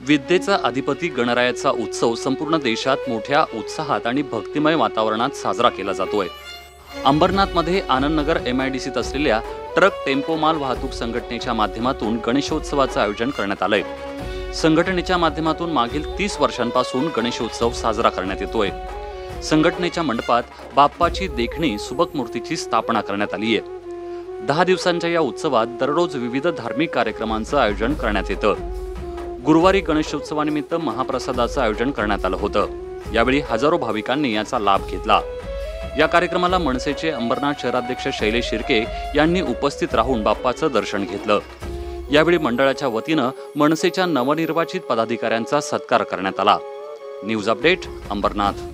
विद्येचा अधिपती गणरायाचा उत्सव संपूर्ण देशात मोठ्या उत्साहात आणि भक्तिमय वातावरणात साजरा केला जातोय। अंबरनाथमध्ये आनंदनगर MIDCत असलेल्या ट्रक टेम्पो माल वाहतूक संघटनेच्या माध्यमातून गणेशोत्सवाचं आयोजन करण्यात आलंय। संघटनेच्या माध्यमातून मागील 30 वर्षांपासून गणेशोत्सव साजरा करण्यात येतोय। संघटनेच्या मंडपात बाप्पाची देखणी सुबक मूर्तीची स्थापना करण्यात आली आहे। 10 दिवसांच्या या उत्सवात दररोज विविध धार्मिक कार्यक्रमांचं आयोजन करण्यात येतं। गुरुवारी गणेशोत्सवानिमित्त महाप्रसादाचं आयोजन करण्यात आलं होतं। यावेळी हजारो भाविकांनी याचा लाभ घेतला। या कार्यक्रमाला मनसेचे अंबरनाथ शहराध्यक्ष शैलेश शिर्के यांनी उपस्थित राहून बाप्पाचं दर्शन घेतलं। यावेळी मंडळाच्या वतीनं मनसेच्या नवनिर्वाचित पदाधिकाऱ्यांचा सत्कार करण्यात आला। News update Ambernath.